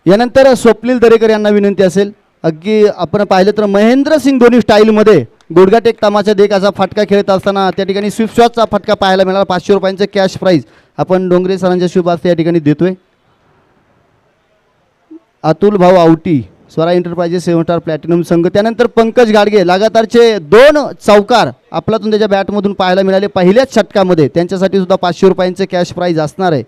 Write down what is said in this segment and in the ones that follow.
यानंतर स्वप्नील दरेकर यांना विनंती असेल. अगदी आपण पाहिलं तर महेंद्रसिंग धोनी स्टाईलमध्ये गुडघाटेक तमाशा देख असा फटका खेळत असताना त्या ठिकाणी स्विफ्ट शॉटचा फटका पाहायला मिळाला. 500 रुपयांचं कॅश प्राईज आपण डोंगरे सरांच्या शुभ हस्ते या ठिकाणी देतोय. अतुल भाऊ Awati Swara enterprises 7 star platinum संघ. त्यानंतर पंकज गाडगे लगातारचे 2 चौकार आपल्यातून त्याच्या बॅटमधून पाहायला मिळाले पहिल्याच षटकामध्ये. त्यांच्यासाठी सुद्धा 500 रुपयांचे कॅश प्राईज असणार आहे.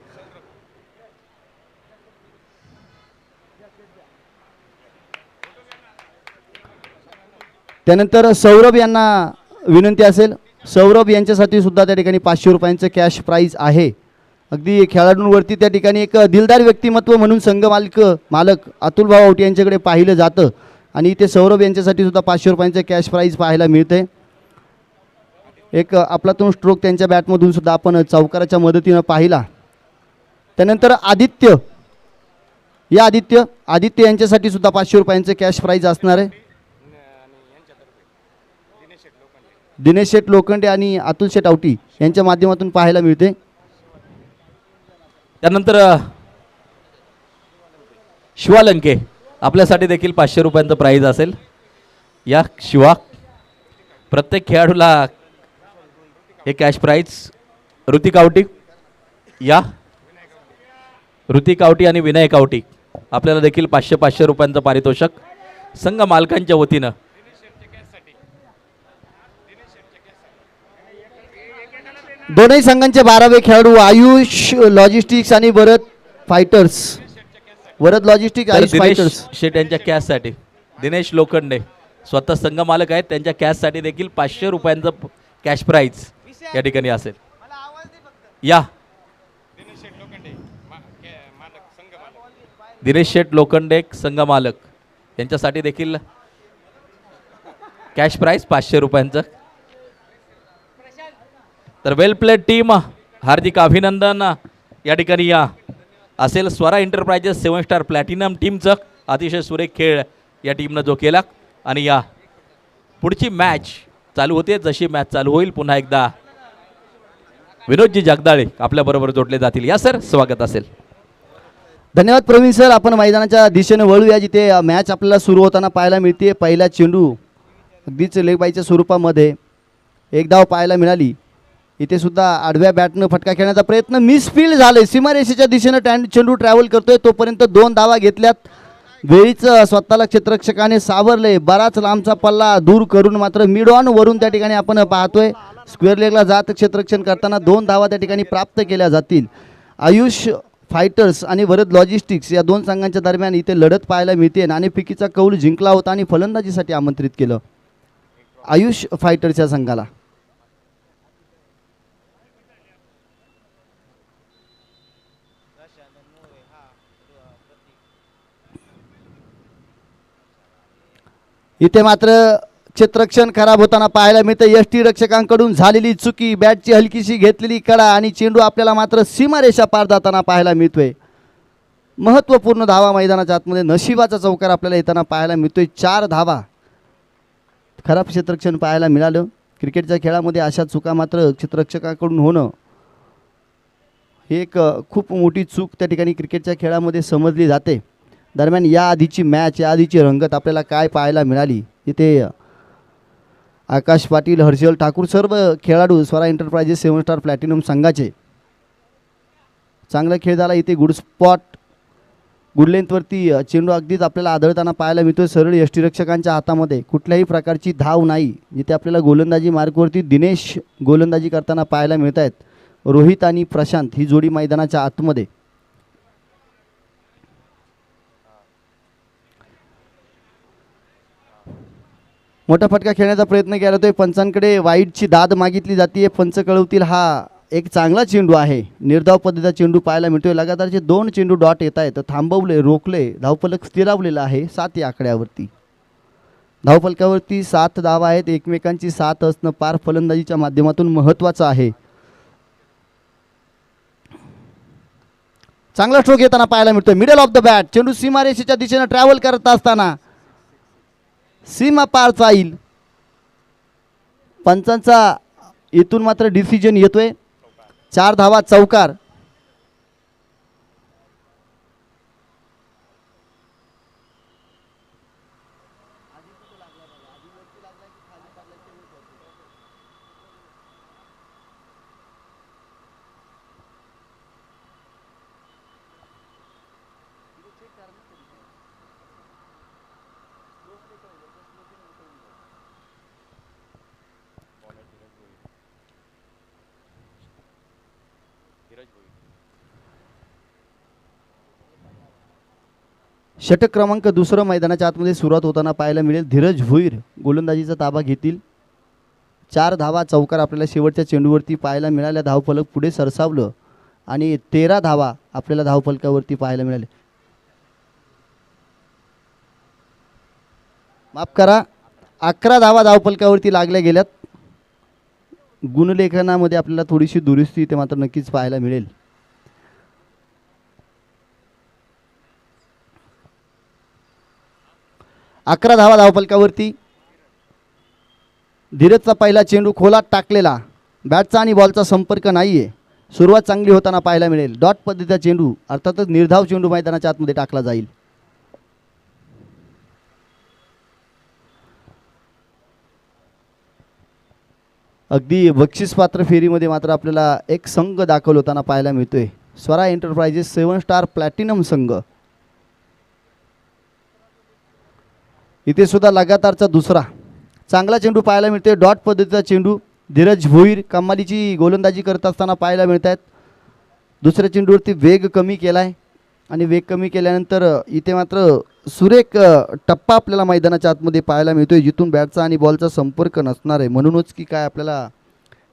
त्यानंतर सौरभ यांना विनंती असेल. सौरभ यांच्यासाठी सुद्धा त्या ठिकाणी 500 रुपयांचं कॅश प्राईज आहे. अगदी खेळाडूंवरती त्या ठिकाणी एक दिलदार व्यक्तिमत्व म्हणून संघ मालक अतुल भाऊ आवटी यांच्याकडे पाहिलं जातं आणि इथे सौरभ यांच्यासाठी सुद्धा 500 रुपयांचं कॅश प्राईज पाहायला मिळते. एक आपलातून स्ट्रोक त्यांच्या बॅटमधून सुद्धा आपण चौकाराच्या मदतीनं पाहिला. त्यानंतर आदित्य यांच्यासाठी सुद्धा 500 रुपयांचं कॅश प्राईज असणार आहे. दिनेश शेठ लोखंडे आणि अतुल शेठ आवटी यांच्या माध्यमातून पाहायला मिळते. त्यानंतर शिवालंके आपल्यासाठी देखील 500 रुपयांचं प्राईज असेल. या शिवा प्रत्येक खेळाडूला हे कॅश प्राईज. ऋतिक आवटी ऋतिक आवटी आणि विनायक आवटी आपल्याला देखील 500 रुपयांचं पारितोषिक संघ मालकांच्या वतीनं. दोनही संघांचे 12वे खेळाडू आयुष लॉजिस्टिक्स आणि वरद लॉजिस्टिक्स आयुष फायटर्स शेट यांच्या कॅशसाठी दिनेश लोखंडे स्वतः संघ मालक आहेत. त्यांच्या कॅशसाठी देखील 500 रुपयांचं कॅश प्राईज या ठिकाणी असेल. या दिनेश शेठ लोखंडे संघ मालक यांच्यासाठी देखील कॅश प्राईज 500 रुपयांचं. तर वेल प्लेड टीम हार्दिक अभिनंदन या ठिकाणी या असेल. स्वरा एंटरप्राइजेस 7 स्टार प्लॅटिनम टीमचं अतिशय सुरेख खेळ या टीमनं जो केला. आणि या पुढची मॅच चालू होते. जशी मॅच चालू होईल पुन्हा एकदा विनोदजी जगदाळे आपल्याबरोबर जोडले जातील. या सर स्वागत असेल. धन्यवाद प्रवीण सर. आपण मैदानाच्या दिशेने वळूया जिथे मॅच आपल्याला सुरू होताना पाहायला मिळते. पहिला चेंडू अगदीच लेगबाईच्या स्वरूपामध्ये एक धाव पाहायला मिळाली. इथे सुद्धा आडव्या बॅटनं फटका खेळण्याचा प्रयत्न मिसफील्ड झाले. सीमारेषेच्या दिशेनं चेंडू ट्रॅव्हल करतोय तोपर्यंत 2 धावा घेतल्यात. वेळीच स्वतःला क्षेत्ररक्षकाने सावरले. बराच लांबचा पल्ला दूर करून मात्र मिड ऑन वरून त्या ठिकाणी आपण पाहतोय स्क्वेअर लेगला जात क्षेत्ररक्षण करताना 2 धावा त्या ठिकाणी प्राप्त केल्या जातील. आयुष फायटर्स आणि वरद लॉजिस्टिक्स या 2 संघांच्या दरम्यान इथे लढत पाहायला मिळते. नाणेफेकीचा कौल जिंकला होता आणि फलंदाजीसाठी आमंत्रित केलं आयुष फायटर्स या संघाला. इथे मात्र क्षेत्ररक्षण खराब होताना पाहायला मिळतं. यष्टी रक्षकांकडून झालेली चुकी, बॅटची हलकीशी घेतलेली कडा आणि चेंडू आपल्याला मात्र सीमारेषा पार जाताना पाहायला मिळतोय. महत्त्वपूर्ण धावा मैदानाच्या आतमध्ये नशिबाचा चौकार आपल्याला येताना पाहायला मिळतोय. 4 धावा. खराब क्षेत्ररक्षण पाहायला मिळालं. क्रिकेटच्या खेळामध्ये अशा चुका मात्र क्षेत्ररक्षकाकडून होणं ही एक खूप मोठी चूक त्या ठिकाणी क्रिकेटच्या खेळामध्ये समजली जाते. दरम्यान या आधीची मॅच, या आधीची रंगत आपल्याला काय पाहायला मिळाली. इथे आकाश पाटील, हर्षल ठाकूर सर्व खेळाडू स्वरा एंटरप्राइजेस 7 स्टार प्लॅटिनम संघाचे. चांगला खेळ झाला. इथे गुड स्पॉट, गुड लेंथवरती चेंडू अगदीच आपल्याला आढळताना पाहायला मिळतोय. सरळ यष्टीरक्षकांच्या हातामध्ये कुठल्याही प्रकारची धाव नाही. जिथे आपल्याला गोलंदाजी मार्कवरती दिनेश गोलंदाजी करताना पाहायला मिळत आहेत. रोहित आणि प्रशांत ही जोडी मैदानाच्या आतमध्ये. मोठा फटका खेळण्याचा प्रयत्न केला जातोय. पंचांकडे वाईटची दाद मागितली जाते. पंच कळवतील हा एक चांगला चेंडू आहे. निर्धाव पद्धतीचा चेंडू पाहायला मिळतोय. लगातारचे 2 चेंडू डॉट येत आहेत. थांबवले, रोखले, धावफलक स्थिरावलेला आहे 7 या आकड्यावरती. धावफलकावरती 7 धावा आहेत. एकमेकांची साथ असणं पार फलंदाजीच्या माध्यमातून महत्त्वाचं आहे. चांगला स्ट्रोक येताना पाहायला मिळतोय. मिडल ऑफ द बॅट चेंडू सीमारेषेच्या दिशेने ट्रॅव्हल करत असताना सीमा पार जाईल. पंचांचा इथून मात्र डिसिजन येतोय. 4 धावा चौकार. षटक क्रमांक दुसरं मैदानाच्या आतमध्ये सुरुवात होताना पाहायला मिळेल. धीरज भुईर गोलंदाजीचा ताबा घेतील. 4 धावा चौकार आपल्याला शेवटच्या चेंडूवरती पाहायला मिळाल्या. धावफलक पुढे सरसावलं आणि 13 धावा आपल्याला धावफलकावरती पाहायला मिळाले. माफ करा, 11 धावा धावफलकावरती लागल्या गेल्यात. गुणलेखनामध्ये आपल्याला थोडीशी दुरुस्ती इथे मात्र नक्कीच पाहायला मिळेल. अकरा धावा धावफलकावरती. धीरजचा पहिला चेंडू खोलात टाकलेला. बॅटचा आणि बॉलचा संपर्क नाही आहे. सुरुवात चांगली होताना पाहायला मिळेल. डॉट पद्धतीचा चेंडू अर्थातच निर्धाव चेंडू मैदानाच्या आतमध्ये टाकला जाईल. अगदी बक्षीसपात्र फेरीमध्ये मात्र आपल्याला एक संघ दाखल होताना पाहायला मिळतोय. स्वरा एंटरप्राइजेस 7 स्टार प्लॅटिनम संघ. इथे सुद्धा लगातारचा दुसरा चांगला चेंडू पाहायला मिळतोय. डॉट पद्धतीचा चेंडू. धीरज भोईर कमालीची गोलंदाजी करत असताना पाहायला मिळत आहेत. दुसऱ्या चेंडूवरती वेग कमी केला आहे आणि वेग कमी केल्यानंतर इथे मात्र सुरेख टप्पा आपल्याला मैदानाच्या आतमध्ये पाहायला मिळतोय, जिथून बॅटचा आणि बॉलचा संपर्क नसणार आहे. म्हणूनच की काय आपल्याला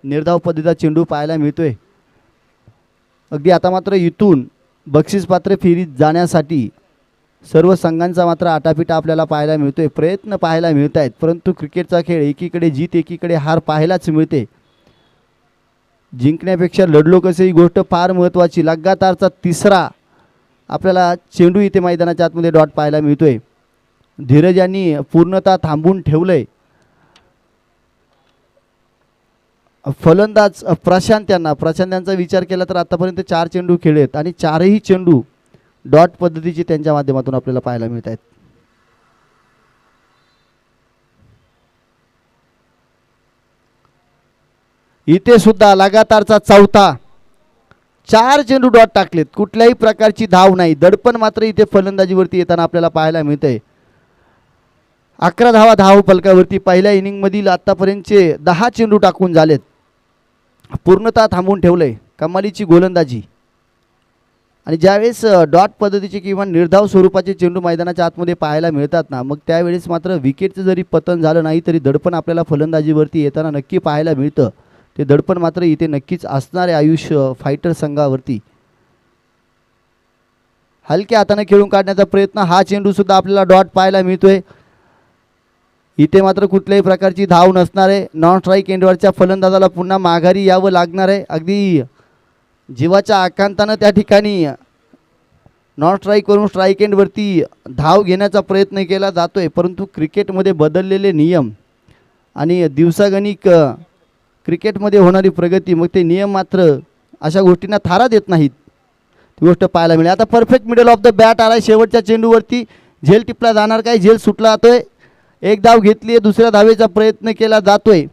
निर्धाव पद्धतीचा चेंडू पाहायला मिळतोय. अगदी आता मात्र इथून बक्षीसपात्र फेरीत जाण्यासाठी सर्व संघांचा मात्र आटापिटा आपल्याला पाहायला मिळतोय. प्रयत्न पाहायला मिळत आहेत, परंतु क्रिकेटचा खेळ एकीकडे जीत एकीकडे हार पाहायलाच मिळते. जिंकण्यापेक्षा लढलो कसे ही गोष्ट फार महत्त्वाची. लगातारचा तिसरा आपल्याला चेंडू इथे मैदानाच्या आतमध्ये डॉट पाहायला मिळतोय. धीरज यांनी पूर्णतः थांबून ठेवलंय. फलंदाज प्रशांत यांचा विचार केला तर आतापर्यंत 4 चेंडू खेळलेत आणि 4ही चेंडू डॉट पद्धतीची त्यांच्या माध्यमातून आपल्याला पाहायला मिळत आहेत. इथे सुद्धा लगातारचा चौथा. 4 चेंडू डॉट टाकलेत. कुठल्याही प्रकारची धाव नाही. दडपण मात्र इथे फलंदाजीवरती येताना आपल्याला पाहायला मिळतंय. 11 धावा धाव फलकावरती. पहिल्या इनिंगमधील आतापर्यंतचे 10 चेंडू टाकून झालेत. पूर्णतः थांबून ठेवलंय. कमालीची गोलंदाजी. आणि ज्यावेळेस डॉट पद्धतीचे किंवा निर्धाव स्वरूपाचे चेंडू मैदानाच्या आतमध्ये पाहायला मिळतात ना, मग त्यावेळेस मात्र विकेटचं जरी पतन झालं नाही तरी दडपण आपल्याला फलंदाजीवरती येताना नक्की पाहायला मिळतं. ते दडपण मात्र इथे नक्कीच असणारे आयुष्य फायटर संघावरती. हलक्या हाताने खेळून काढण्याचा प्रयत्न. हा चेंडू सुद्धा आपल्याला डॉट पाहायला मिळतोय. इथे मात्र कुठल्याही प्रकारची धाव नसणार आहे. नॉन स्ट्राईक एंडवरच्या फलंदाजाला पुन्हा माघारी यावं लागणार आहे. अगदी जीवाच्या आकांतानं त्या ठिकाणी नॉन स्ट्राईक करून स्ट्राईक एंडवरती धाव घेण्याचा प्रयत्न केला जातोय. परंतु क्रिकेटमध्ये बदललेले नियम आणि दिवसागणिक क्रिकेटमध्ये होणारी प्रगती, मग ते नियम मात्र अशा गोष्टींना थारा देत नाहीत. ती गोष्ट पाहायला मिळेल. आता perfect middle of the bat आलाय. शेवटच्या चेंडूवरती झेल टिपला जाणार काय? झेल सुटला जातोय. एक धाव घेतली आहे. दुसऱ्या धावेचा प्रयत्न केला जातोय.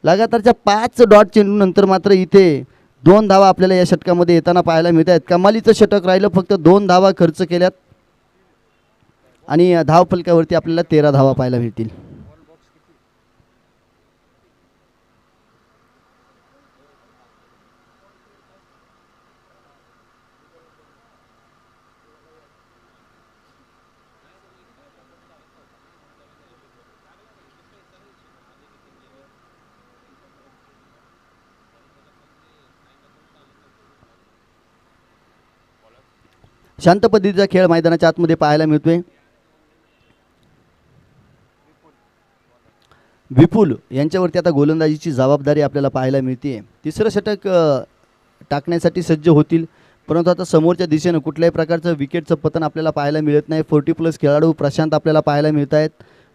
लगातारच्या 5 डॉट चेंडू नंतर मात्र इथे 2 धावा आपल्याला या षटकामध्ये येताना पाहायला मिळत आहेत. कमालीचं षटक राहिलं. फक्त 2 धावा खर्च केल्यात आणि धाव फलकावरती आपल्याला 13 धावा पाहायला मिळतील. शांत पद्धतीचा खेळ मैदानाच्या आतमध्ये पाहायला मिळतोय. विपुल यांच्यावरती आता गोलंदाजीची जबाबदारी आपल्याला पाहायला मिळते. तिसरं षटक टाकण्यासाठी सज्ज होतील, परंतु आता समोरच्या दिशेनं कुठल्याही प्रकारचं विकेटचं पतन आपल्याला पाहायला मिळत नाही. 40+ खेळाडू प्रशांत आपल्याला पाहायला मिळत आहेत.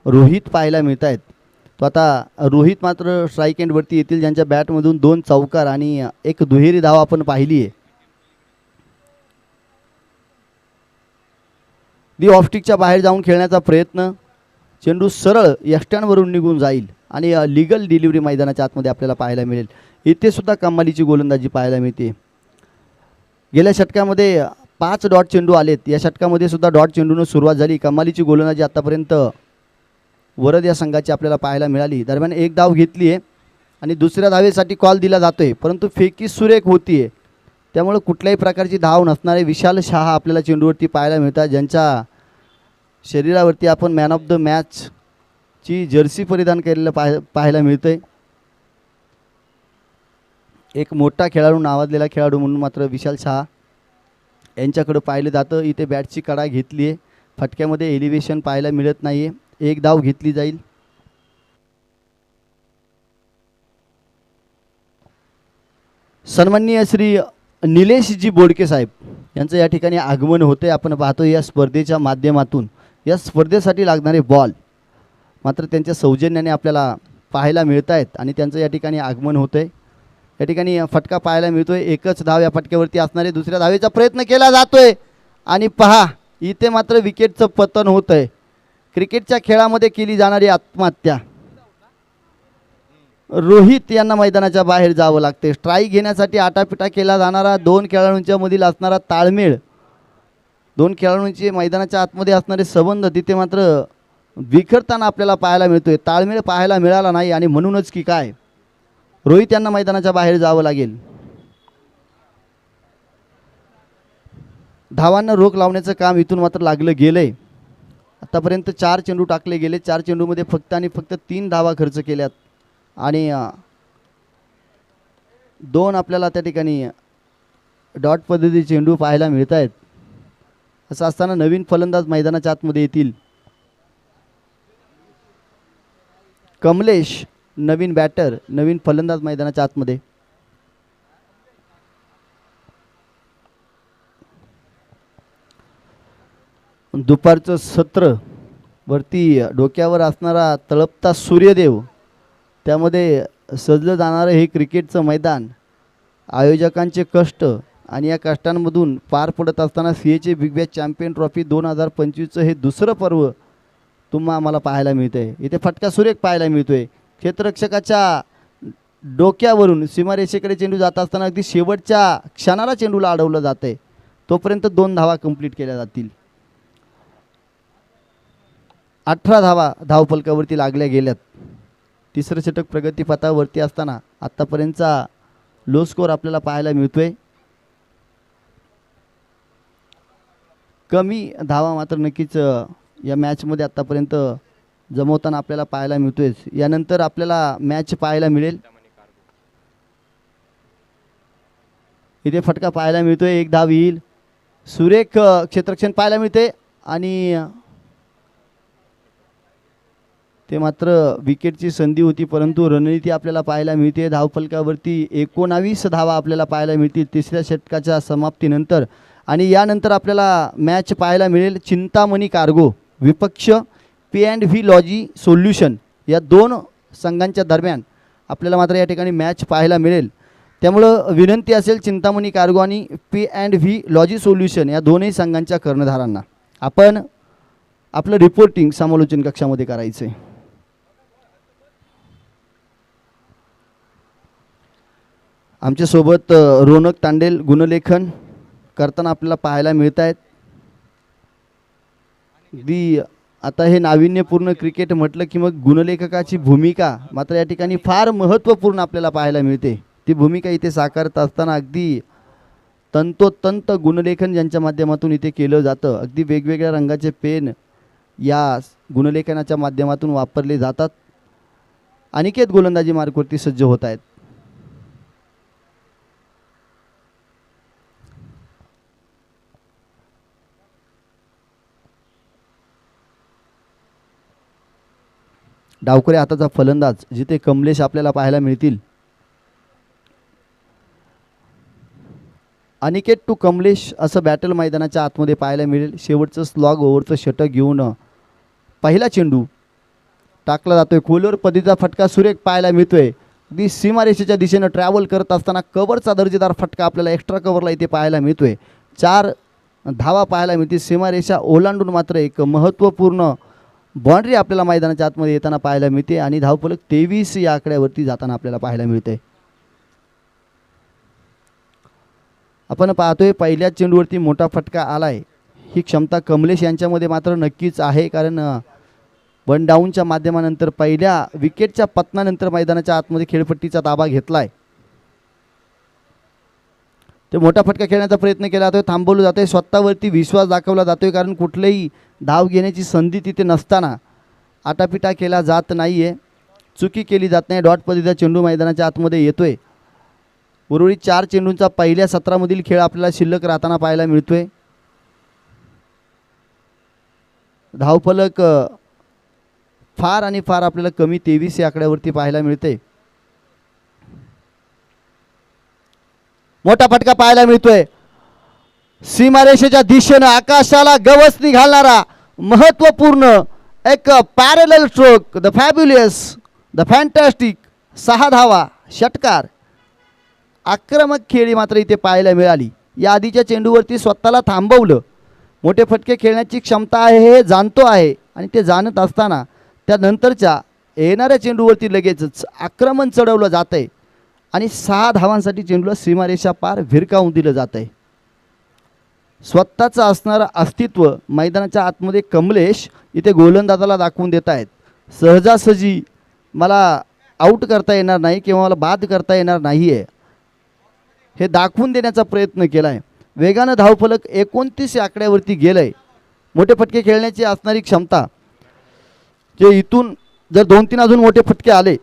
रोहित पाहायला मिळत आहेत. तो आता रोहित मात्र स्ट्राईक एंडवरती येतील, ज्यांच्या बॅटमधून 2 चौकार आणि 1 दुहेरी धाव आपण पाहिली आहे. दी ऑफस्टिकच्या बाहेर जाऊन खेळण्याचा प्रयत्न. चेंडू सरळ यष्ट्यांवरून निघून जाईल आणि लिगल डिलिव्हरी मैदानाच्या आतमध्ये आपल्याला पाहायला मिळेल. इथे सुद्धा कमालीची गोलंदाजी पाहायला मिळते. गेल्या षटकामध्ये 5 डॉट चेंडू आलेत. या षटकामध्ये सुद्धा डॉट चेंडूनं सुरुवात झाली. कमालीची गोलंदाजी आतापर्यंत वरद या संघाची आपल्याला पाहायला मिळाली. दरम्यान 1 धाव घेतली आहे आणि दुसऱ्या धावेसाठी कॉल दिला जातोय, परंतु फेकी सुरेख होती आहे. त्यामुळे कुठल्याही प्रकारची धाव नसणारे विशाल शहा आपल्याला चेंडूवरती पाहायला मिळतात, ज्यांच्या शरीरावरती आपण मॅन ऑफ द मॅचची जर्सी परिधान केलेलं पाहायला मिळतंय. एक मोठा खेळाडू, नावाजलेला खेळाडू म्हणून मात्र विशाल शहा यांच्याकडं पाहिलं जातं. इथे बॅटची कडा घेतली आहे. फटक्यामध्ये एलिव्हेशन पाहायला मिळत नाही आहे. एक धाव घेतली जाईल. सन्माननीय श्री निलेशजी बोडके साहेब यांचं या ठिकाणी आगमन होते. आपण पाहतो या स्पर्धेच्या माध्यमातून या स्पर्धेसाठी लागणारे बॉल मात्र त्यांच्या सौजन्याने आपल्याला पाहायला मिळत आहेत आणि त्यांचं या ठिकाणी आगमन होतं आहे. या ठिकाणी फटका पाहायला मिळतोय. एकच धाव या फटक्यावरती असणारे. दुसऱ्या धावेचा प्रयत्न केला जातोय आणि पहा इथे मात्र विकेटचं पतन होत आहे. क्रिकेटच्या खेळामध्ये केली जाणारी आत्महत्या. रोहित यांना मैदानाच्या बाहेर जावं लागते. स्ट्राईक घेण्यासाठी आटापिटा केला जाणारा दोन खेळाडूंच्या मधील असणारा ताळमेळ, दोन खेळाडूंचे मैदानाच्या आतमध्ये असणारे संबंध तिथे मात्र विखरताना आपल्याला पाहायला मिळतोय. ताळमेळ पाहायला मिळाला नाही आणि म्हणूनच की काय रोहित यांना मैदानाच्या बाहेर जावं लागेल. धावांना रोख लावण्याचं काम इथून मात्र लागलं गेलंय. आतापर्यंत 4 चेंडू टाकले गेले. 4 चेंडूमध्ये फक्त आणि फक्त 3 धावा खर्च केल्यात आणि 2 आपल्याला त्या ठिकाणी डॉट पद्धती चेंडू पाहायला मिळत आहेत. असं असताना नवीन फलंदाज मैदानाच्या आतमध्ये येतील. कमलेश नवीन बॅटर, नवीन फलंदाज मैदानाच्या आतमध्ये. दुपारचं सत्र वरती डोक्यावर असणारा तळपता सूर्यदेव, त्यामध्ये सजलं जाणारं हे क्रिकेटचं मैदान, आयोजकांचे कष्ट आणि या कष्टांमधून पार पडत असताना CHA big bash champion trophy 2025चं हे दुसरं पर्व तुम्हा आम्हाला पाहायला मिळतं आहे. इथे फटका सुरेख पाहायला मिळतो आहे. क्षेत्ररक्षकाच्या डोक्यावरून सीमारेषेकडे चेंडू जात असताना अगदी शेवटच्या क्षणाला चेंडूला अडवलं जातं आहे. तोपर्यंत 2 धावा कंप्लीट केल्या जातील. 18 धावा धावफलकावरती लागल्या गेल्यात. तिसरं षटक प्रगतीपथावरती असताना आत्तापर्यंतचा लो स्कोर आपल्याला पाहायला मिळतोय. कमी धावा मात्र नक्कीच या मॅचमध्ये आत्तापर्यंत जमवताना आपल्याला पाहायला मिळतोय. यानंतर आपल्याला मॅच पाहायला मिळेल. इथे फटका पाहायला मिळतोय. एक धाव येईल. सुरेख क्षेत्ररक्षण पाहायला मिळते आणि ते मात्र विकेटची संधी होती, परंतु रणनीती आपल्याला पाहायला मिळते. धावफलकावरती 19 धावा आपल्याला पाहायला मिळतील तिसऱ्या षटकाच्या समाप्तीनंतर. आणि यानंतर आपल्याला मॅच पाहायला मिळेल चिंतामणी कार्गो विपक्ष P&V लॉजी सोल्युशन या 2 संघांच्या दरम्यान आपल्याला मात्र या ठिकाणी मॅच पाहायला मिळेल. त्यामुळं विनंती असेल चिंतामणी कार्गो आणि P&V लॉजी सोल्युशन या दोन्ही संघांच्या कर्णधारांना आपण आपलं रिपोर्टिंग समालोचन कक्षामध्ये करायचं आहे. आमच्यासोबत रोनक तांडेल गुणलेखन करताना आपल्याला पाहायला मिळत आहेत. अगदी आता हे नाविन्यपूर्ण क्रिकेट म्हटलं की मग गुणलेखकाची भूमिका मात्र या ठिकाणी फार महत्त्वपूर्ण आपल्याला पाहायला मिळते. ती भूमिका इथे साकारत असताना अगदी तंतोतंत गुणलेखन ज्यांच्या माध्यमातून इथे केलं जातं. अगदी वेगवेगळ्या रंगाचे पेन या गुणलेखनाच्या माध्यमातून वापरले जातात. अनिकेत गोलंदाजी मार्कवरती सज्ज होत आहेत. डावखऱ्या हाताचा फलंदाज जिथे कमलेश आपल्याला पाहायला मिळतील. अनिकेत टू कमलेश असं बॅटल मैदानाच्या आतमध्ये पाहायला मिळेल. शेवटचं स्लॉग ओव्हरचं षटक घेऊन पहिला चेंडू टाकला जातोय. कोलर पद्धतीचा फटका सुरेख पाहायला मिळतोय. अगदी सीमारेषेच्या दिशेनं ट्रॅव्हल करत असताना कव्हरचा दर्जेदार फटका आपल्याला एक्स्ट्रा कव्हरला इथे पाहायला मिळतोय. 4 धावा पाहायला मिळतील. सीमारेषा ओलांडून मात्र एक महत्त्वपूर्ण बाउंड्री आपल्याला मैदानाच्या आतमध्ये येताना पाहायला मिळते आणि धावफलक 23 या आकड्यावरती जाताना आपल्याला पाहायला मिळते. आपण पाहतोय पहिल्याच चेंडूवरती मोठा फटका आलाय. ही क्षमता कमलेश यांच्यामध्ये मात्र नक्कीच आहे, कारण 1 डाऊनच्या माध्यमानंतर पहिल्या विकेटच्या पतनानंतर मैदानाच्या आतमध्ये खेळपट्टीचा ताबा घेतलाय. ते मोठा फटका खेळण्याचा प्रयत्न केला जातोय, थांबवलं जातोय, स्वतःवरती विश्वास दाखवला जातोय, कारण कुठलेही धाव घेण्याची संधी तिथे नसताना आटापिटा केला जात नाही आहे, चुकी केली जात नाही. डॉट पद्धतीचा चेंडू मैदानाच्या आतमध्ये येतोय. उर्वरित 4 चेंडूंचा पहिल्या सत्रामधील खेळ आपल्याला शिल्लक राहताना पाहायला मिळतोय. धावफलक फार आणि फार आपल्याला कमी 23 या आकड्यावरती पाहायला मिळते. मोठा फटका पाहायला मिळतोय. सीमारेषेच्या दिशेनं आकाशाला गवसणी घालणारा महत्त्वपूर्ण एक parallel stroke, the fabulous, the fantastic, 6 धावा, षटकार. आक्रमक खेळी मात्र इथे पाहायला मिळाली. या आधीच्या चेंडूवरती स्वतःला थांबवलं. मोठे फटके खेळण्याची क्षमता आहे हे जाणतो आहे, आणि ते जाणत असताना त्यानंतरच्या येणाऱ्या चेंडूवरती लगेचच आक्रमण चढवलं जात आहे आणि 6 धावांसाठी चेंडूला सीमारेषा पार भिरकावून दिलं जात आहे. स्वतःचं असणारं अस्तित्व मैदानाच्या आतमध्ये कमलेश इथे गोलंदाजाला दाखवून देत आहेत. सहजासहजी मला आऊट करता येणार नाही किंवा मला बाद करता येणार नाही आहे हे दाखवून देण्याचा प्रयत्न केला आहे. वेगानं धावफलक 29 या आकड्यावरती गेलं आहे. मोठे फटके खेळण्याची असणारी क्षमता, जे इथून जर 2-3 अजून मोठे फटके आले,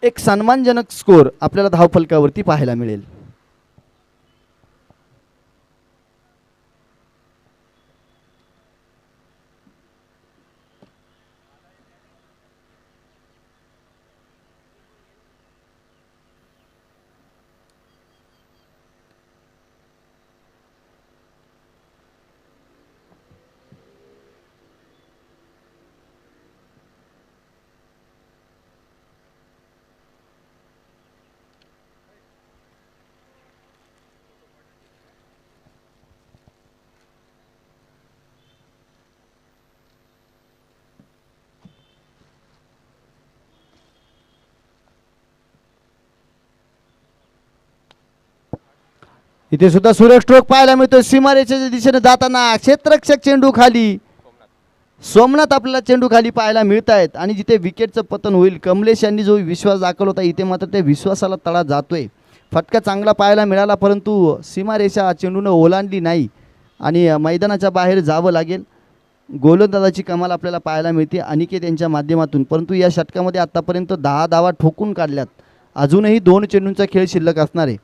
एक सन्मानजनक स्कोर आपल्याला धावफलकावरती पाहायला मिळेल. इथे सुद्धा सुरेख स्ट्रोक पाहायला मिळतो. सीमारेषेच्या दिशेने जाताना क्षेत्ररक्षक चेंडू खाली, सोमनाथ आपल्याला चेंडू खाली पाहायला मिळत आहेत. आणि जिथे विकेटचं पतन होईल, कमलेश यांनी जो विश्वास दाखवला होता, इथे मात्र त्या विश्वासाला तडा जातोय. फटका चांगला पाहायला मिळाला, परंतु सीमारेषा चेंडूनं ओलांडली नाही आणि मैदानाच्या बाहेर जावं लागेल. गोलंदाजाची कमाल आपल्याला पाहायला मिळते अनिकेत यांच्या माध्यमातून. परंतु या षटकामध्ये आत्तापर्यंत 10 धावा ठोकून काढल्यात. अजूनही 2 चेंडूंचा खेळ शिल्लक असणार आहे.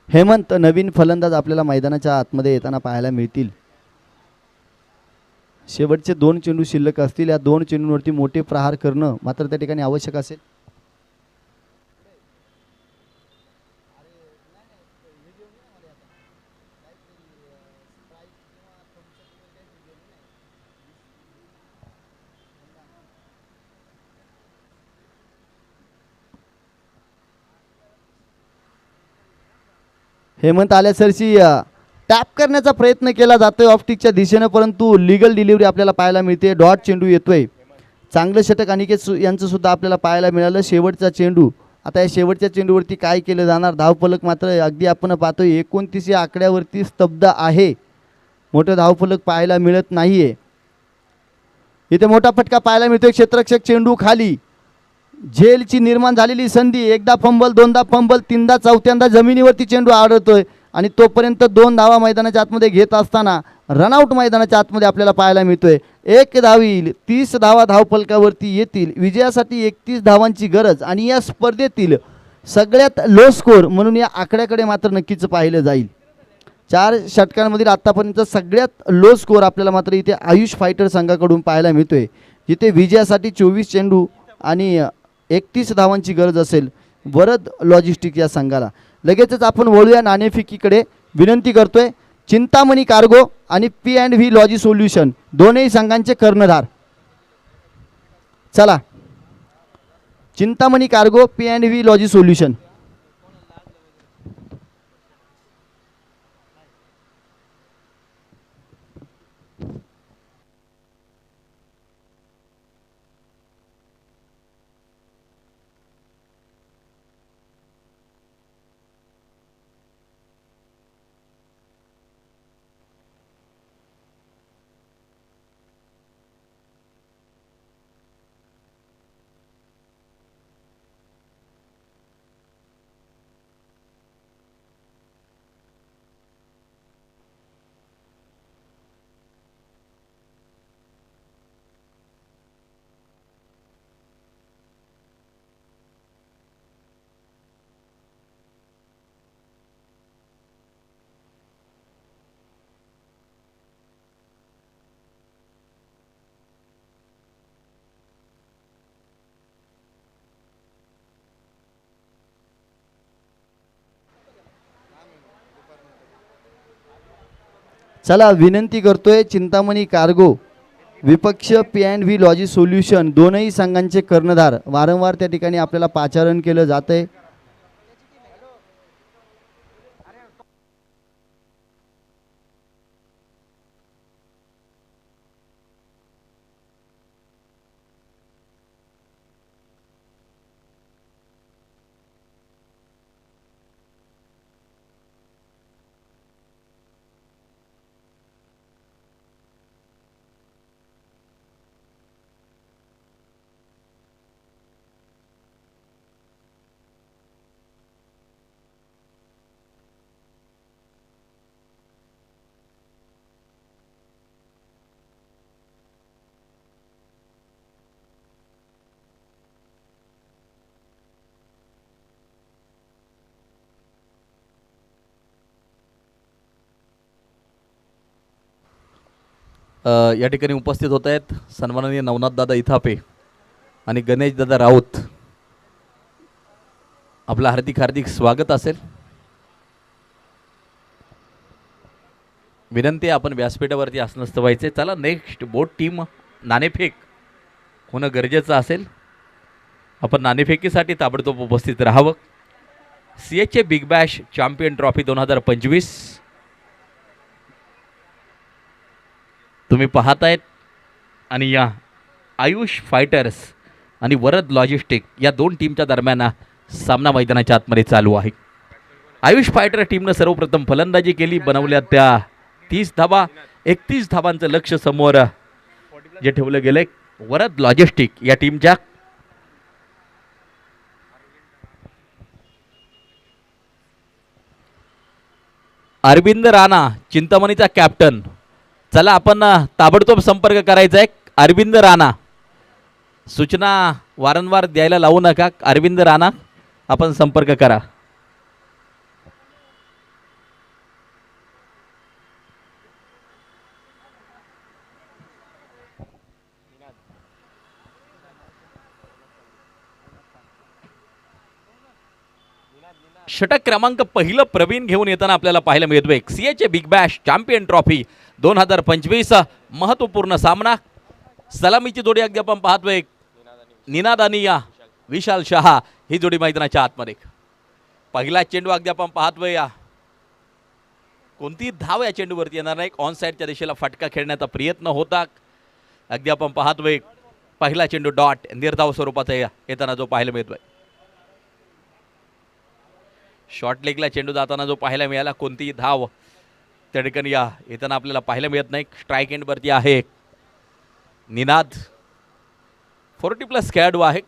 हेमंत नवीन फलंदाज आपल्याला मैदानाच्या आतमध्ये येताना पाहायला मिळतील. शेवटचे 2 चेंडू शिल्लक असतील. या 2 चेंडूंवरती मोठे प्रहार करणं मात्र त्या ठिकाणी आवश्यक असेल. हेमंत आल्यासरशी टॅप करण्याचा प्रयत्न केला जातोय ऑफस्टिकच्या दिशेनं, परंतु लिगल डिलिव्हरी आपल्याला पाहायला मिळते. डॉट चेंडू येतोय. चांगलं षटक अनिकेत यांचं सुद्धा आपल्याला पाहायला मिळालं. शेवटचा चेंडू, आता या शेवटच्या चेंडूवरती काय केलं जाणार. धावफलक मात्र अगदी आपण पाहतोय 29 या आकड्यावरती स्तब्ध आहे. मोठं धावफलक पाहायला मिळत नाहीये. इथे मोठा फटका पाहायला मिळतोय. क्षेत्ररक्षक चेंडू खाली, झेलची निर्माण झालेली संधी, एकदा फंबल, दोनदा फंबल, तीनदा, चौथ्यांदा जमिनीवरती चेंडू आढळतोय आणि तोपर्यंत 2 धावा मैदानाच्या आतमध्ये घेत असताना रनआउट मैदानाच्या आतमध्ये आपल्याला पाहायला मिळतोय. 1 धाव येईल, 30 धावा धावफलकावरती येतील. विजयासाठी 31 धावांची गरज आणि या स्पर्धेतील सगळ्यात लो स्कोर म्हणून या आकड्याकडे मात्र नक्कीच पाहिलं जाईल. 4 षटकांमधील आत्तापर्यंत सगळ्यात लो स्कोर आपल्याला मात्र इथे आयुष फायटर संघाकडून पाहायला मिळतोय, जिथे विजयासाठी 24 चेंडू आणि 31 धावांची गरज असेल वरद लॉजिस्टिक या संघाला. लगेचच आपण वळूया नाणेफेकीकडे. विनंती करतोय चिंतामणी कार्गो आणि P&V लॉजी सोल्युशन दोन्ही संघांचे कर्णधार. चला, Chintamani cargo, P&V logy solution. चला विनंती करतोय चिंतामणी कार्गो विपक्ष P&V लॉजिस्ट सोल्युशन दोनही संघांचे कर्णधार वारंवार त्या ठिकाणी आपल्याला पाचारण केलं जातंय. या ठिकाणी उपस्थित होत आहेत सन्माननीय नवनाथदादा इथापे आणि गणेशदादा राऊत. आपलं हार्दिक हार्दिक स्वागत असेल. विनंती आपण व्यासपीठावरती आसनस्थ व्हायचे. चला नेक्स्ट बोट टीम नाणेफेक होणं गरजेचं असेल. आपण नाणेफेकीसाठी ताबडतोब उपस्थित राहावं. CHA big bash champion trophy 2025 तुम्ही पाहतायत आणि या आयुष फायटर्स आणि वरद लॉजिस्टिक या दोन टीमच्या दरम्यान सामना मैदानाच्या आतमध्ये चालू आहे. आयुष फायटर टीमनं सर्वप्रथम फलंदाजी केली. बनवल्या त्या 30 धावा. 31 धावांचं लक्ष समोर जे ठेवलं गेलंय वरद लॉजिस्टिक या टीमच्या. अरविंद राणा चिंतामणीचा कॅप्टन. चला आपण ताबडतोब संपर्क करायचा आहे. अरविंद राणा सूचना वारंवार द्यायला लावू नका. अरविंद राणा आपण संपर्क करा. षटक क्रमांक पहिलं प्रवीण घेऊन येताना आपल्याला पाहायला मिळतोय. CHA big bash champion trophy 2025 महत्वपूर्ण सामना. सलामीची जोडी अगदी आपण पाहतोय. निनाद आणि या विशाल शहा ही जोडी मैदानाच्या आतमध्ये. पहिला चेंडू अगदी आपण पाहतोय. या कोणती धाव या चेंडूवरती येणार नाही. ऑन साईडच्या दिशेला फटका खेळण्याचा प्रयत्न होता. अगदी आपण पाहतोय पहिला चेंडू डॉट निर्धाव स्वरूपाचा येताना जो पाहायला मिळतोय. शॉर्ट लेगला चेंडू जाताना जो पाहायला मिळाला कोणतीही धाव त्या ठिकाणी या येताना आपल्याला पाहायला मिळत नाही. स्ट्राईक एंडवरती आहे निनाद. 40+ खेळाडू आहे.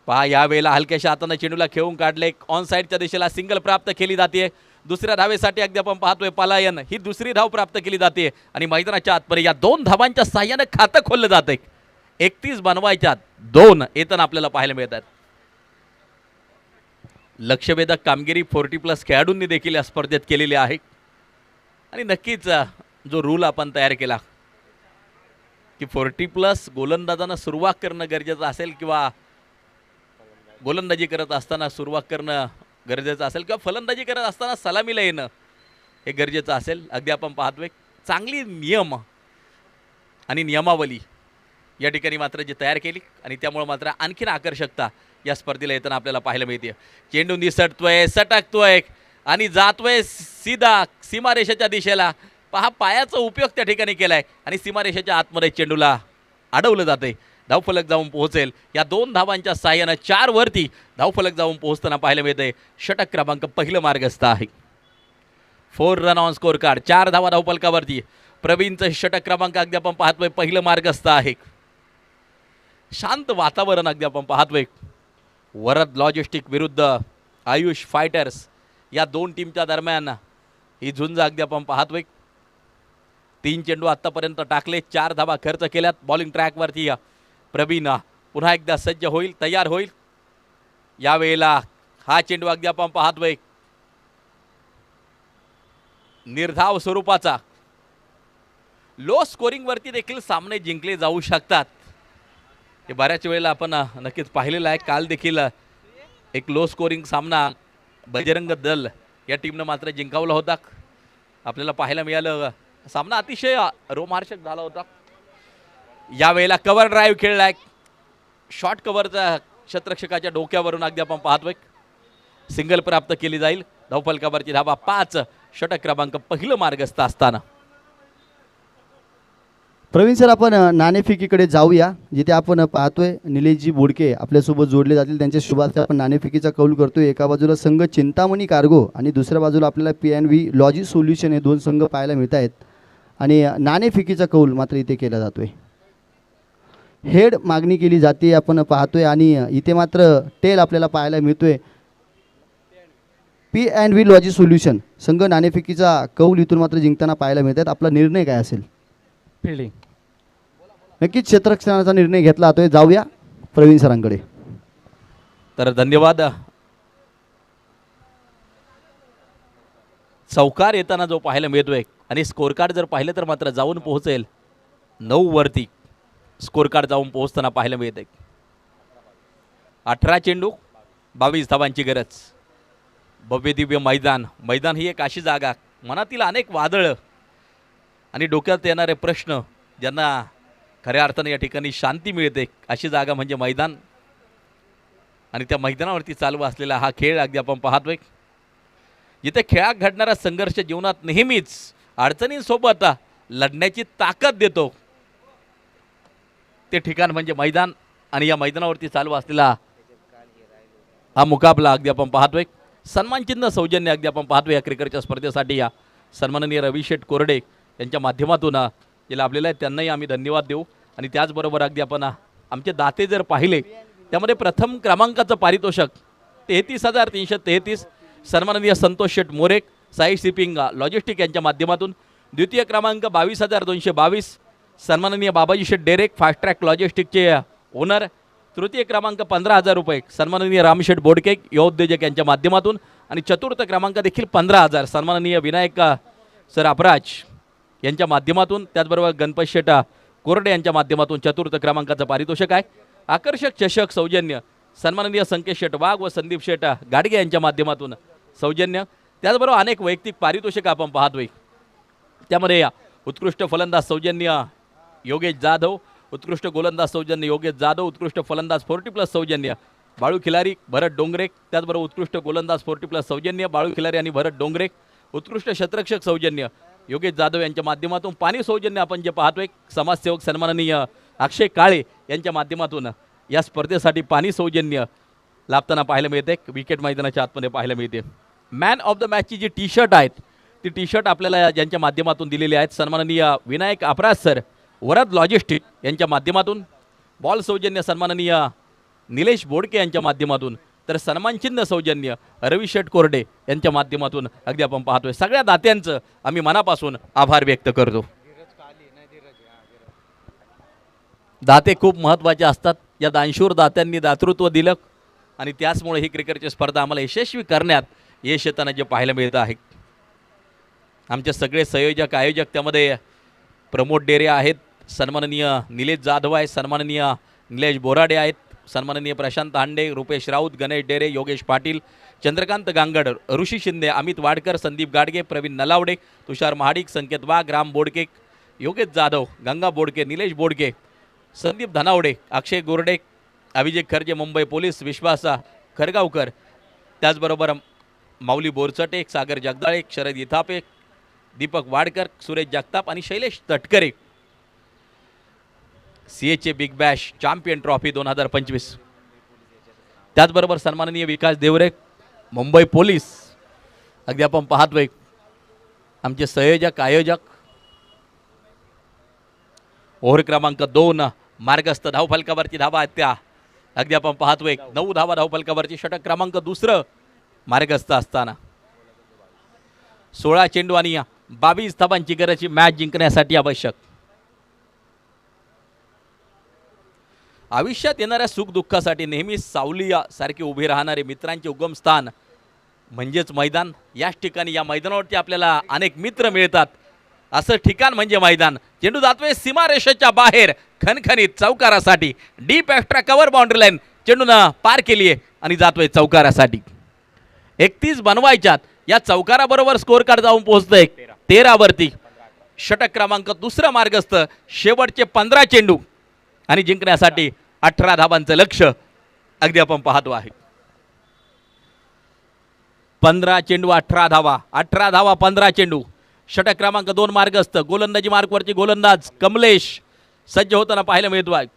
पहा यावेळेला हलक्याशा हाताने चेंडूला खेळून काढले. ऑन साईडच्या दिशेला सिंगल प्राप्त केली जाते. दुसऱ्या धावेसाठी अगदी आपण पाहतोय पलायन ही दुसरी धाव प्राप्त केली जाते आणि मैदानाच्या आतमध्ये या दोन धावांच्या साह्याने खातं खोललं जाते. 31 बनवायच्यात 2 येताना आपल्याला पाहायला मिळतात. लक्षवेधक कामगिरी 40+ खेळाडूंनी देखील या स्पर्धेत केलेली आहे आणि नक्कीच जो रूल आपण तयार केला की 40+ गोलंदाजांना सुरुवात करणं गरजेचं असेल किंवा गोलंदाजी करत असताना सुरुवात करणं गरजेचं असेल किंवा फलंदाजी करत असताना सलामीला येणं हे गरजेचं असेल. अगदी आपण पाहतोय चांगली नियम आणि नियमावली या ठिकाणी मात्र जी तयार केली आणि त्यामुळे मात्र आणखीन आकर्षकता या स्पर्धेला येताना आपल्याला पाहायला मिळते. चेंडू निसटतोय सटकतोय आणि जातोय सीधा सीमारेषेच्या दिशेला. पहा पायाचा उपयोग त्या ठिकाणी केलाय आणि सीमारेषेच्या आतमध्ये चेंडूला अडवलं जाते. धावफलक जाऊन पोहोचेल. या 2 धावांच्या साह्यानं 4 वरती धावफलक जाऊन पोहोचताना पाहायला मिळते. षटक क्रमांक पहिलं मार्गस्थ आहे. 4 रन ऑन स्कोर कार्ड. 4 धावा धावफलकावरती. प्रवीणचं षटक क्रमांक अगदी आपण पाहतोय पहिलं मार्गस्थ आहे. शांत वातावरण अगदी आपण पाहतोय. वरद लॉजिस्टिक विरुद्ध आयुष फायटर्स या 2 टीमच्या दरम्यान ही झुंज अगदी आपण पाहतोय. 3 चेंडू आत्तापर्यंत टाकले. 4 धावा खर्च केल्यात. बॉलिंग ट्रॅकवरती प्रवीण पुन्हा एकदा सज्ज होईल तयार होईल. यावेळेला हा चेंडू अगदी आपण पाहतोय निर्धाव स्वरूपाचा. लो स्कोरिंगवरती देखील सामने जिंकले जाऊ शकतात. हे बऱ्याच वेळेला आपण नक्कीच पाहिलेलं आहे. काल देखील एक लो स्कोरिंग सामना बजरंग दल या टीमनं मात्र जिंकावला होता. आपल्याला पाहायला मिळालं. सामना अतिशय रोमांचक झाला होता. यावेळेला कव्हर ड्राईव्ह खेळलाय. शॉर्ट कव्हरचा क्षेत्ररक्षकाच्या डोक्यावरून अगदी आपण पाहतोय सिंगल प्राप्त केली जाईल. धावफलकावरची धावा 5. षटक क्रमांक पहिलं मार्गस्थ असताना. प्रवीण सर, आपण नाणेफेकीकडे जाऊया, जिथे आपण पाहतोय निलेशजी बोडके आपल्यासोबत जोडले जातील. त्यांच्या शुभार्थ आपण नाणेफेकीचा कौल करतोय. एका बाजूला संघ चिंतामणी कार्गो आणि दुसऱ्या बाजूला आपल्याला PNV लॉजिक सोल्युशन हे दोन संघ पाहायला मिळत आहेत. आणि नाणेफेकीचा कौल मात्र इथे केला जातोय. हेड मागणी केली जाते आपण पाहतोय आणि इथे मात्र टेल आपल्याला पाहायला मिळतोय. PNV लॉजिक सोल्युशन संघ नाणेफेकीचा कौल इथून मात्र जिंकताना पाहायला मिळतात. आपला निर्णय काय असेल? फिल्डिंग. नक्कीच क्षेत्ररक्षणाचा निर्णय घेतला जातोय. जाऊया प्रवीण सरांकडे. तर धन्यवाद. चौकार येताना जो पाहायला मिळतोय आणि स्कोर कार्ड जर पाहिलं तर मात्र जाऊन पोहोचेल 9 वरती. स्कोर कार्ड जाऊन पोहोचताना पाहायला मिळते. 18 चेंडू 22 धावांची गरज. भव्य दिव्य मैदान. मैदान ही एक अशी जागा मनातील अनेक वादळं आणि डोक्यात येणारे प्रश्न ज्यांना खऱ्या अर्थाने या ठिकाणी शांती मिळते अशी जागा म्हणजे मैदान. आणि त्या मैदानावरती चालू असलेला हा खेळ अगदी आपण पाहतोय. जिथे खेळात घडणारा संघर्ष जीवनात नेहमीच अडचणींसोबत लढण्याची ताकद देतो ते ठिकाण म्हणजे मैदान. आणि या मैदानावरती चालू असलेला हा मुकाबला अगदी आपण पाहतोय. सन्मानचिन्ह सौजन्य अगदी आपण पाहतोय या क्रिकेटच्या स्पर्धेसाठी या सन्माननीय रविशेठ कोरडे यांच्या माध्यमातून जे लाभलेलं आहे त्यांनाही आम्ही धन्यवाद देऊ. आणि त्याचबरोबर अगदी आपण आमचे दाते जर पाहिले त्यामध्ये प्रथम क्रमांकाचं पारितोषिक 33,333 सन्माननीय संतोष शेठ मोरे साई शिपिंग लॉजिस्टिक यांच्या माध्यमातून. द्वितीय क्रमांक 22,222 सन्माननीय बाबाजी शेठ डेरेक फास्ट ट्रॅक लॉजिस्टिकचे ओनर. तृतीय क्रमांक 15,000 रुपये सन्माननीय रामशेठ बोडके योद्योजक यांच्या माध्यमातून. आणि चतुर्थ क्रमांक देखील 15,000 सन्माननीय विनायक सर अपराज यांच्या माध्यमातून. त्याचबरोबर गणपत शेठ कोरडे यांच्या माध्यमातून चतुर्थ क्रमांकाचं पारितोषिक आहे. आकर्षक चषक सौजन्य सन्माननीय संकेत शेठ वाघ व संदीप शेठ गाडगे यांच्या माध्यमातून सौजन्य. त्याचबरोबर अनेक वैयक्तिक पारितोषिक आपण पाहतोय. त्यामध्ये उत्कृष्ट फलंदाज सौजन्य योगेश जाधव, उत्कृष्ट गोलंदाज सौजन्य योगेश जाधव, उत्कृष्ट फलंदाज 40+ सौजन्य बाळू खिलारी भरत डोंगरे. त्याचबरोबर उत्कृष्ट गोलंदाज 40+ सौजन्य बाळू खिलारी आणि भरत डोंगरे. उत्कृष्ट क्षेत्ररक्षक सौजन्य योगेश जाधव यांच्या माध्यमातून. पाणी सौजन्य आपण जे पाहतोय समाजसेवक सन्माननीय अक्षय काळे यांच्या माध्यमातून या स्पर्धेसाठी पाणी सौजन्य लाभताना पाहायला मिळते. विकेट मैदानाच्या आतमध्ये पाहायला मिळते. मॅन ऑफ द मॅचची जी टी शर्ट आहेत ती टी शर्ट आपल्याला ज्यांच्या माध्यमातून दिलेली आहेत सन्माननीय विनायक अपराज सर वरद लॉजिस्टिक यांच्या माध्यमातून. बॉल सौजन्य सन्माननीय निलेश बोडके यांच्या माध्यमातून. तर सन्मानचिन्ह सौजन्य रविशेठ कोरडे यांच्या माध्यमातून अगदी आपण पाहतोय. सगळ्या दात्यांचं आम्ही मनापासून आभार व्यक्त करतो. दाते खूप महत्त्वाचे असतात. या दानशूर दात्यांनी दातृत्व दिलं आणि त्याचमुळे ही क्रिकेटची स्पर्धा आम्हाला यशस्वी करण्यात यश येताना जे पाहायला मिळतं आहे. आमचे सगळे संयोजक आयोजक त्यामध्ये प्रमोद डेरे आहेत, सन्माननीय निलेश जाधव आहेत, सन्माननीय निलेश बोराडे आहेत, सन्माननीय प्रशांत हांडे, रुपेश राऊत, गणेश डेरे, योगेश पाटील, चंद्रकांत गांगड, ऋषी शिंदे, अमित वाडकर, संदीप गाडगे, प्रवीण नलावडे, तुषार महाडिक, संकेत वाघ, राम बोडके, योगेश जाधव, गंगा बोडके, निलेश बोडके, संदीप धनावडे, अक्षय गोरडे, अभिजित खर्जे, मुंबई पोलीस, विश्वास खरगावकर, त्याचबरोबर माऊली बोरचटे, सागर जगदाळे, शरद इथापे, दीपक वाडकर, सुरेश जगताप आणि Shailesh Tatkare. CHA big bash champion trophy 2025. त्याचबरोबर सन्माननीय विकास देवरे, मुंबई पोलीस अगदी आपण पाहतोय आमचे संयोजक आयोजक. ओव्हर क्रमांक 2 मार्गस्थ धावफलकावरची धावा आहेत त्या अगदी आपण पाहतोय 9 धावा धावफलकावरची. षटक क्रमांक 2 मार्गस्थ असताना 16 चेंडू आणि 22 धावांची गरज मॅच जिंकण्यासाठी आवश्यक. आयुष्यात येणाऱ्या सुखदुःखासाठी नेहमी सावलीसारखे उभे राहणारे मित्रांचे उगमस्थान म्हणजेच मैदान. याच ठिकाणी या मैदानावरती आपल्याला अनेक मित्र मिळतात असं ठिकाण म्हणजे मैदान. चेंडू जातोय सीमारेषेच्या बाहेर खणखणीत चौकारासाठी. Deep extra cover boundary line चेंडूनं पार केली आहे आणि जातोय चौकारासाठी. 31 बनवायच्यात. या चौकाराबरोबर स्कोर कार्ड जाऊन पोहोचतंय 13 वरती. षटक क्रमांक दुसरा मार्गस्थ, शेवटचे 15 चेंडू आणि जिंकण्यासाठी 18 धावांचं लक्ष अगदी आपण पाहतो आहे. 15 चेंडू 18 धावा, 18 धावा 15 चेंडू. षटक क्रमांक 2 मार्गस्थ, गोलंदाजी मार्कवरची गोलंदाज कमलेश सज्ज होताना पाहायला मिळतो आहे.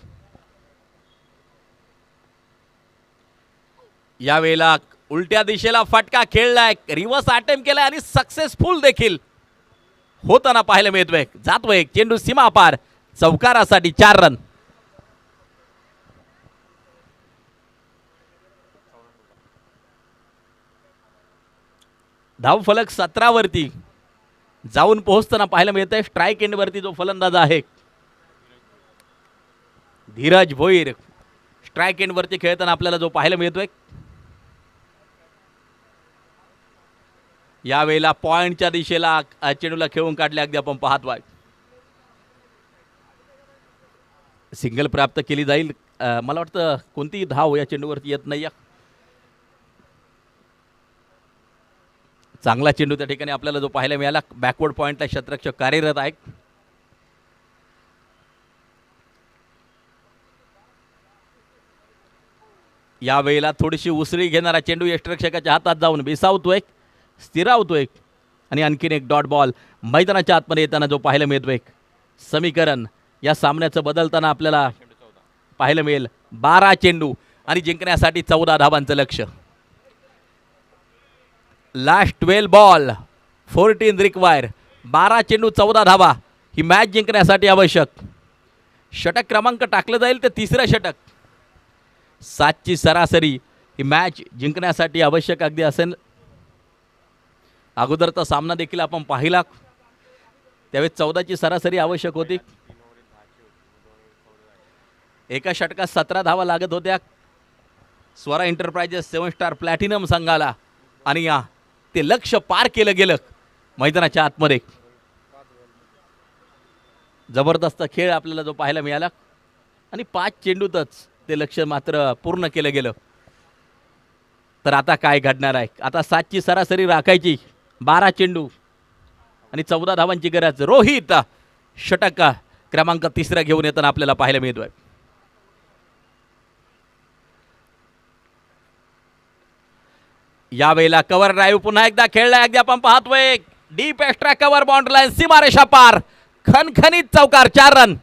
यावेळेला उलट्या दिशेला फटका खेळलाय, रिव्हर्स अटेम्प्ट केलाय आणि सक्सेसफुल देखील होताना पाहायला मिळतोय. जातोय चेंडू सीमा पार, चौकारासाठी 4 रन. धावफलक 17 वरती जाऊन पोहोचताना पाहायला मिळतंय. स्ट्राईक एंड वरती जो फलंदाज आहे धीरज भोईर, स्ट्राईक एंड वरती खेळताना आपल्याला जो पाहायला मिळतोय. यावेळेला पॉइंटच्या दिशेला चेंडूला खेळून काढले, अगदी आपण पाहतोय. सिंगल प्राप्त केली जाईल. मला वाटतं कोणतीही धाव या चेंडूवरती येत नाही. चांगला चेंडू त्या ठिकाणी आपल्याला जो पाहायला मिळाला. बॅकवर्ड पॉइंटला क्षेत्ररक्षक कार्यरत आहेत. यावेळेला थोडीशी उसळी घेणारा चेंडू यष्टरक्षकाच्या हातात जाऊन विसावतोय, स्थिरावतोय आणि आणखीन एक डॉट बॉल मैदानाच्या आतमध्ये येताना जो पाहायला मिळतोय. समीकरण या सामन्याचं बदलताना आपल्याला पाहायला मिळेल. 12 चेंडू आणि जिंकण्यासाठी 14 धावांचं लक्ष. Last 12 ball 14 require. 12 चेंडू 14 धावा ही मॅच जिंकण्यासाठी आवश्यक. षटक क्रमांक टाकलं जाईल ते तिसरं षटक. 7ची सरासरी ही मॅच जिंकण्यासाठी आवश्यक अगदी असेल. अगोदरचा सामना देखील आपण पाहिला, त्यावेळेस 14ची सरासरी आवश्यक होती. एका षटकात 17 धावा लागत होत्या स्वरा एंटरप्राइजेस 7 स्टार प्लॅटिनम संघाला आणि या ते लक्ष पार केलं गेलं मैदानाच्या आतमध्ये. जबरदस्त खेळ आपल्याला जो पाहायला मिळाला आणि 5 चेंडूतच ते लक्ष मात्र पूर्ण केलं गेलं. तर आता काय घडणार आहे? आता 7ची सरासरी राखायची, 12 चेंडू आणि 14 धावांची गरज. रोहित षटक क्रमांक 3 घेऊन येताना आपल्याला पाहायला मिळतोय. यावेळेला कव्हर ड्राईव्ह पुन्हा एकदा खेळलाय, अगदी आपण पाहतोय. Deep extra cover boundary line, सीमारेषा पार, खणखणीत चौकार, 4 run.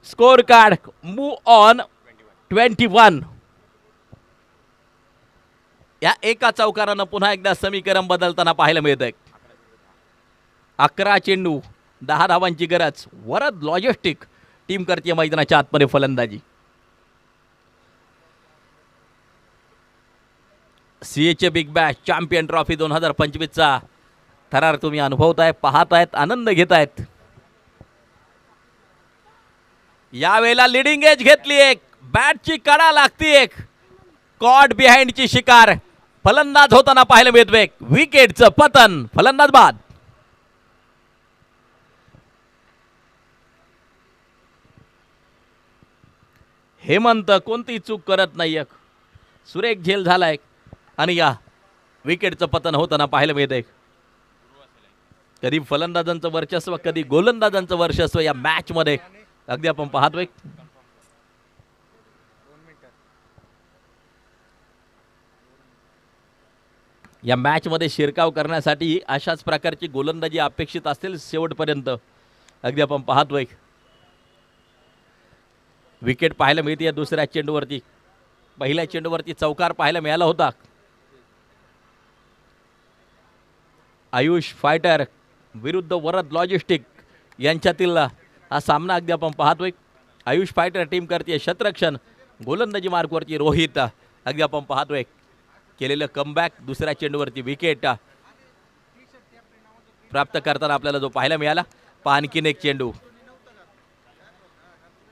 Score card move on 21. या एका चौकारानं पुन्हा एकदा समीकरण बदलताना पाहायला मिळतंय. 11 चेंडू 10 धावांची गरज. वरद लॉजिस्टिक टीम करते मैदानाच्या आतमध्ये फलंदाजी. सीएचे बिग बॅश चॅम्पियन ट्रॉफी 2025चा थरार तुम्ही अनुभवताय, पाहतायत, आनंद घेतायत. यावेळेला लिडिंग एज घेतली, एक बॅटची कडा लागती, एक कॉट बिहाइंडची शिकार फलंदाज होताना पाहायला मिळतोय. विकेटचं पतन, फलंदाज बाद. हेमंत कोणती चूक करत नाही, सुरेख झेल झालाय आणि या विकेटचं पतन होताना पाहायला मिळतंय. कधी फलंदाजांचं वर्चस्व, कधी गोलंदाजांचं वर्चस्व या मॅच मध्ये अगदी आपण पाहतोय. या मॅच मध्ये शिरकाव करण्यासाठी अशाच प्रकारची गोलंदाजी अपेक्षित असेल शेवटपर्यंत, अगदी आपण पाहतोय. विकेट पाहायला मिळते दुसऱ्या चेंडूवरती. पहिल्या चेंडूवरती चौकार पाहायला मिळाला होता. आयुष फायटर विरुद्ध वरद लॉजिस्टिक यांच्यातील हा सामना अगदी आपण पाहतोय. आयुष फायटर टीम करते क्षेत्ररक्षण, गोलंदाजी मार्कवरती रोहित अगदी आपण पाहतोय. केलेलं कमबॅक, दुसऱ्या चेंडूवरती विकेट प्राप्त करताना आपल्याला जो पाहायला मिळाला. आणखीन एक चेंडू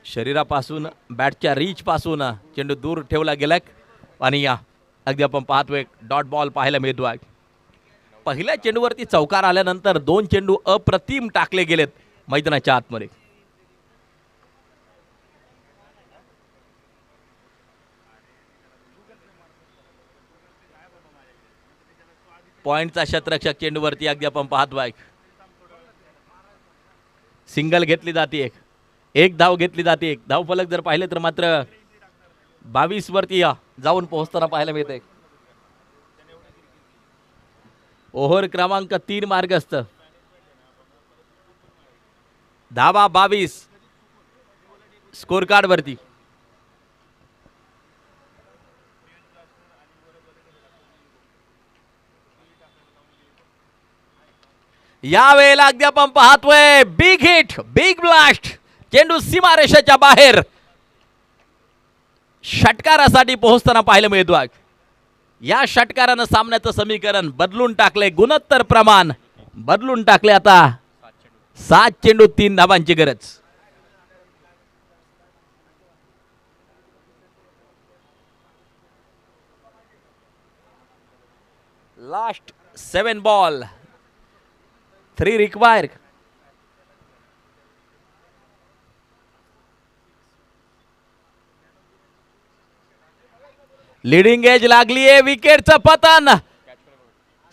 शरीरापासून, बॅटच्या रीच पासून चेंडू दूर ठेवला गेलाय आणि या अगदी आपण पाहतोय डॉट बॉल पाहायला मिळतो आहे. पहिल्या चेंडूवरती चौकार आल्यानंतर 2 चेंडू अप्रतिम टाकले गेलेत मैदानाच्या आतमध्ये. पॉइंटचा शतरक्षक चेंडूवरती अगदी आपण पाहतोय. सिंगल घेतली जाते, एक धाव घेतली जाते. धाव फलक जर पाहिले तर मात्र 22 वरती जाऊन पोहोचताना पाहायला मिळते. ओव्हर क्रमांक 3 मार्गस्थ. धावा 22 स्कोर कार्ड वरती. या वेळेला अगदी आपण पाहतोय बिग हिट, बिग ब्लास्ट. चेंडू सीमारेषेच्या बाहेर षटकारासाठी पोहोचताना पाहायला मिळतोय. या षटकारानं सामन्याचं समीकरण बदलून टाकले, गुणोत्तर प्रमाण बदलून टाकले. आता 7 चेंडू 3 धावांची गरज. Last 7 ball 3 require. Leading edge लागलीये, विकेटचं पतन.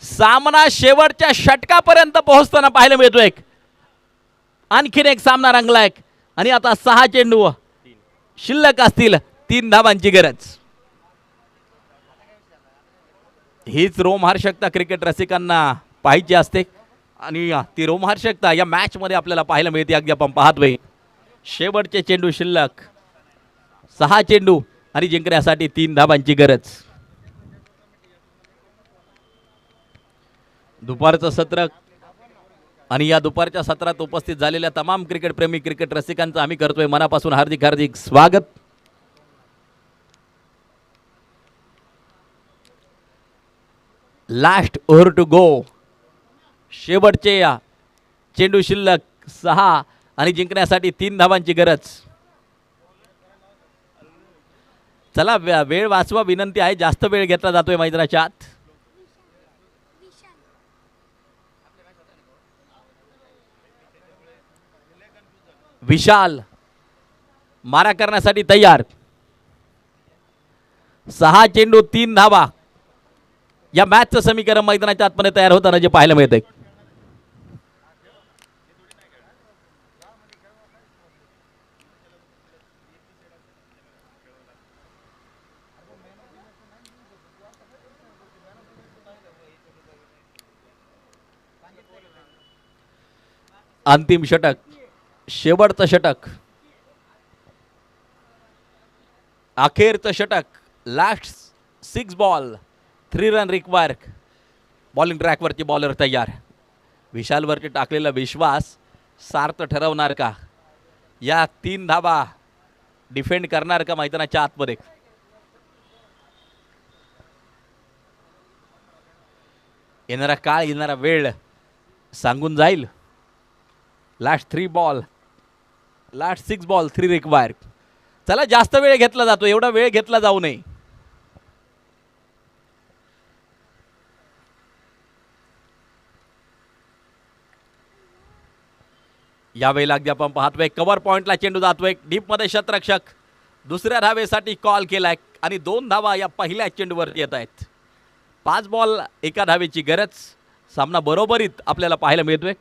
सामना शेवटच्या षटकापर्यंत पोहोचताना पाहायला मिळतोय. आणखीन एक सामना रंगलाय आणि आता 6 चेंडू शिल्लक असतील, 3 धावांची गरज. हीच रोमहर्षकता क्रिकेट रसिकांना पाहिजे असते आणि ती रोमहर्षकता या मॅच मध्ये आपल्याला पाहायला मिळते. अगदी आपण पाहतोय शेवटचे चेंडू शिल्लक, 6 चेंडू आणि जिंकण्यासाठी 3 धावांची गरज. दुपारचं सत्र आणि या दुपारच्या सत्रात उपस्थित झालेल्या तमाम क्रिकेट प्रेमी क्रिकेट रसिकांचं आम्ही करतोय मनापासून हार्दिक हार्दिक स्वागत. Last over to go. शेवटचे चेंडू शिल्लक 6 आणि जिंकण्यासाठी 3 धावांची गरज. चला वेळ वाचवा विनंती आहे, जास्त वेळ घेतला जातोय मैदानाच्या आत. विशाल मारा करण्यासाठी तयार. 6 चेंडू 3 धावा. या मॅचचं समीकरण मैदानाच्या आतमध्ये तयार होताना जे पाहायला मिळतंय. अंतिम षटक, शेवटचं षटक, अखेरचं षटक. Last 6 ball 3 run require. Bowling ट्रॅकवरती बॉलर तयार. विशालवरती टाकलेला विश्वास सार्थ ठरवणार का? या 3 धावा डिफेंड करणार का मैदानाच्या आतमध्ये? येणारा काळ, येणारा वेळ सांगून जाईल. Last 3 ball, last 6 ball 3 require. चला जास्त वेळ घेतला जातो, एवढा वेळ घेतला जाऊ नये. यावेळेला अगदी आपण पाहतोय कव्हर पॉइंटला चेंडू जातोय. डीप मध्ये शतरक्षक दुसऱ्या धावेसाठी कॉल केलाय आणि 2 धावा या पहिल्या चेंडूवरती येत आहेत. 5 बॉल 1 धावेची गरज. सामना बरोबरीत आपल्याला पाहायला मिळतोय.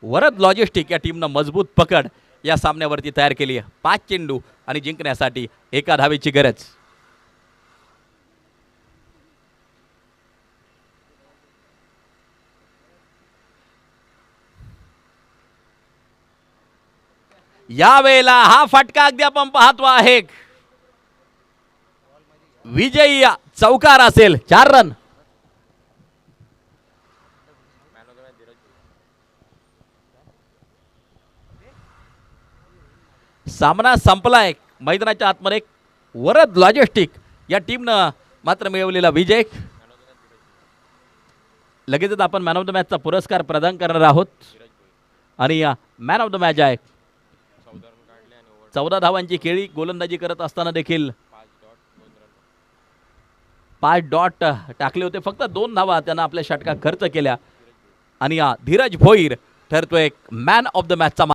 वरद लॉजिस्टिक या टीमनं मजबूत पकड या सामन्यावरती तयार केली आहे. 5 चेंडू आणि जिंकण्यासाठी 1 धावेची गरज. या वेळेला हा फटका अगदी आपण पाहतो आहे. विजयी चौकार असेल. 4 रन. सामना संपलाय. मैदानाच्या आतमध्ये वरद लॉजिस्टिक या टीमनं मात्र मिळवलेला विजय. लगेचच आपण मॅन ऑफ द मॅचचा पुरस्कार प्रदान करणार आहोत आणि मॅन ऑफ द मॅच आहे 14 धावांची खेळी गोलंदाजी करत असताना देखील 5 डॉट टाकले होते. फक्त 2 धावा त्यांना आपल्या षटकात खर्च केल्या आणि धीरज भोईर ठरतोय मॅन ऑफ द मॅचचा